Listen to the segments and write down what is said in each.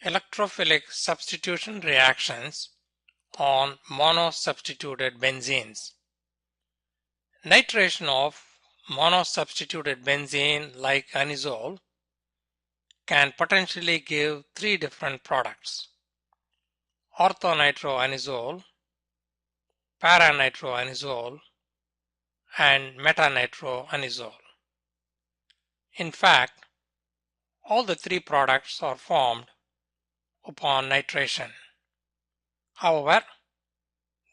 Electrophilic substitution reactions on monosubstituted benzenes. Nitration of monosubstituted benzene like anisole can potentially give three different products: orthonitroanisole, paranitroanisole, and metanitroanisole. In fact, all the three products are formed upon nitration. However,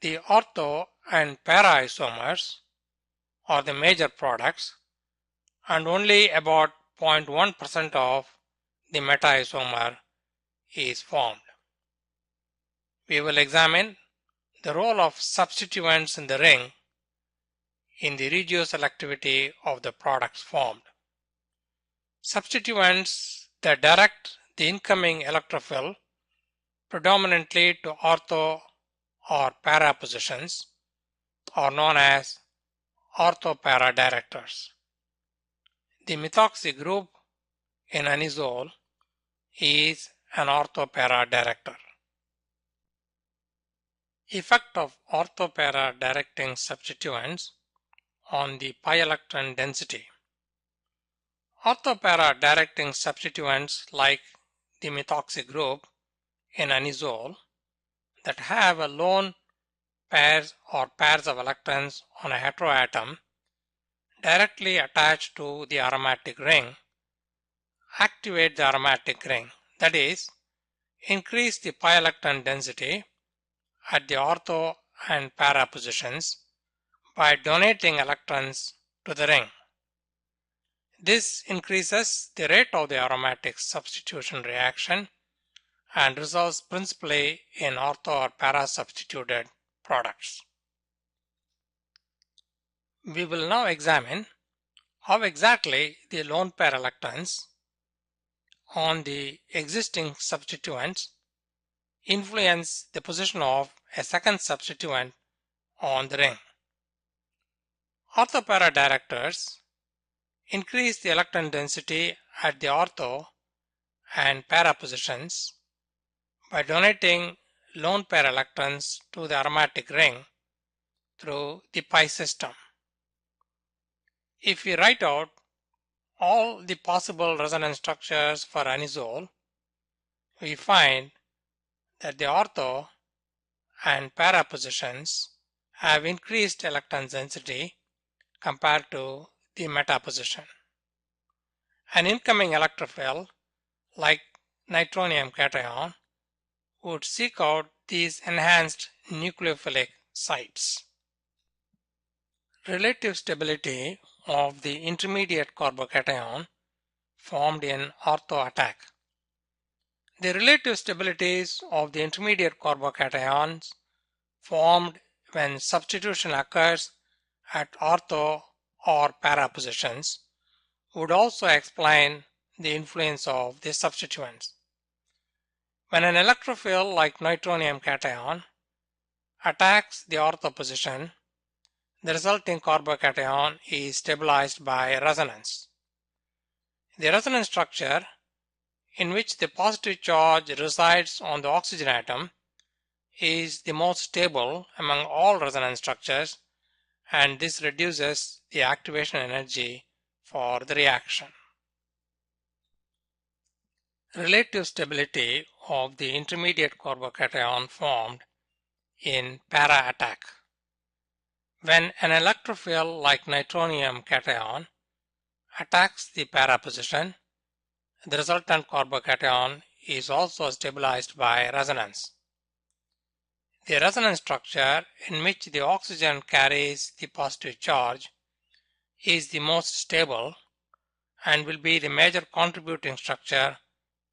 the ortho and para isomers are the major products, and only about 0.1% of the meta isomer is formed. We will examine the role of substituents in the ring in the regioselectivity of the products formed. Substituents that direct the incoming electrophil predominantly to ortho or para positions are known as ortho-para directors. The methoxy group in anisole is an ortho-para director. Effect of ortho-para directing substituents on the pi electron density. Ortho-para directing substituents like the methoxy group in anisole that have a lone pairs or pairs of electrons on a heteroatom directly attached to the aromatic ring activate the aromatic ring, that is, increase the pi electron density at the ortho and para positions by donating electrons to the ring. This increases the rate of the aromatic substitution reaction and results principally in ortho or para substituted products. We will now examine how exactly the lone pair electrons on the existing substituents influence the position of a second substituent on the ring. Ortho-para directors increase the electron density at the ortho and para positions by donating lone pair electrons to the aromatic ring through the pi system. If we write out all the possible resonance structures for anisole, we find that the ortho and para positions have increased electron density compared to the meta position. An incoming electrophil like nitronium cation would seek out these enhanced nucleophilic sites. Relative stability of the intermediate carbocation formed in ortho attack. The relative stabilities of the intermediate carbocations formed when substitution occurs at ortho or para positions would also explain the influence of the substituents. When an electrophil like nitronium cation attacks the ortho position, the resulting carbocation is stabilized by resonance. The resonance structure in which the positive charge resides on the oxygen atom is the most stable among all resonance structures, and this reduces the activation energy for the reaction. Relative stability of the intermediate carbocation formed in para attack. When an electrophil like nitronium cation attacks the para position, the resultant carbocation is also stabilized by resonance. The resonance structure in which the oxygen carries the positive charge is the most stable and will be the major contributing structure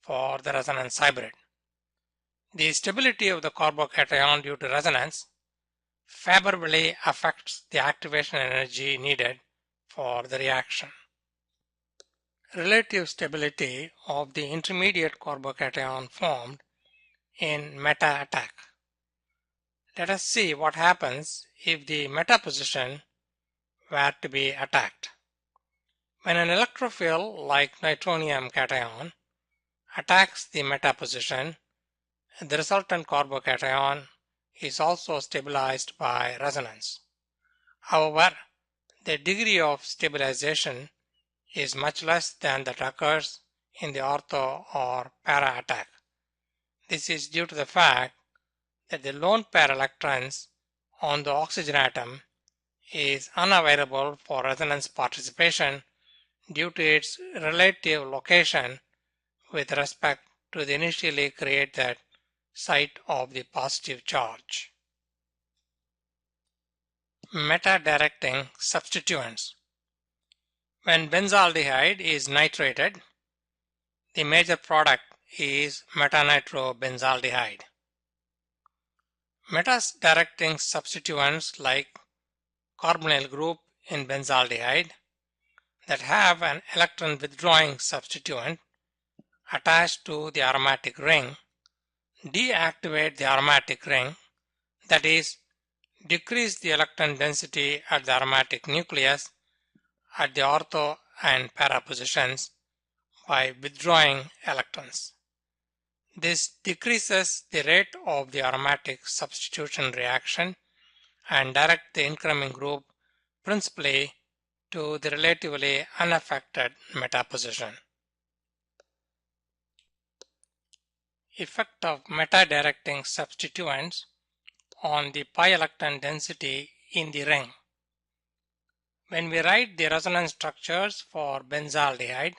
for the resonance hybrid. The stability of the carbocation due to resonance favorably affects the activation energy needed for the reaction. Relative stability of the intermediate carbocation formed in meta attack. Let us see what happens if the meta position were to be attacked. When an electrophil like nitronium cation attacks the meta position, the resultant carbocation is also stabilized by resonance. However, the degree of stabilization is much less than that occurs in the ortho or para attack. This is due to the fact that the lone pair electrons on the oxygen atom is unavailable for resonance participation due to its relative location with respect to the initially created site of the positive charge. Meta-directing substituents. When benzaldehyde is nitrated, the major product is metanitrobenzaldehyde. Meta-directing substituents like carbonyl group in benzaldehyde that have an electron withdrawing substituent attached to the aromatic ring deactivate the aromatic ring, that is, decrease the electron density at the aromatic nucleus at the ortho and para positions by withdrawing electrons. This decreases the rate of the aromatic substitution reaction and directs the incoming group principally to the relatively unaffected meta position. Effect of meta-directing substituents on the pi electron density in the ring. When we write the resonance structures for benzaldehyde,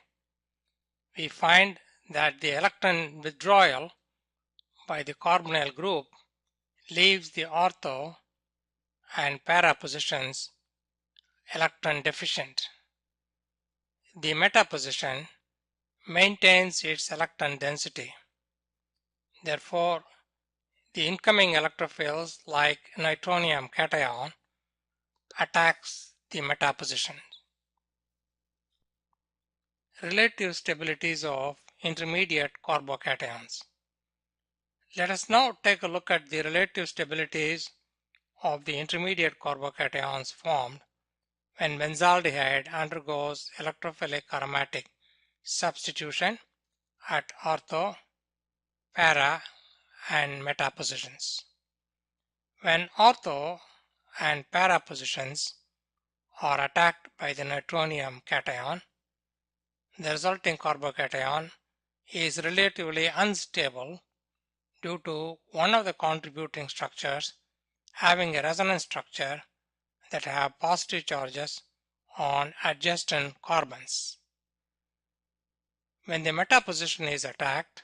we find that the electron withdrawal by the carbonyl group leaves the ortho and para positions electron deficient. The meta position maintains its electron density. Therefore, the incoming electrophils like nitronium cation attacks the meta position. Relative stabilities of intermediate carbocations. Let us now take a look at the relative stabilities of the intermediate carbocations formed when benzaldehyde undergoes electrophilic aromatic substitution at ortho, para, and meta positions. When ortho and para positions are attacked by the nitronium cation, the resulting carbocation is relatively unstable due to one of the contributing structures having a resonance structure that have positive charges on adjacent carbons. When the meta position is attacked,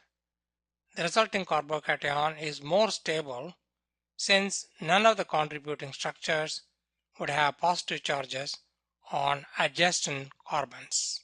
the resulting carbocation is more stable since none of the contributing structures would have positive charges on adjacent carbons.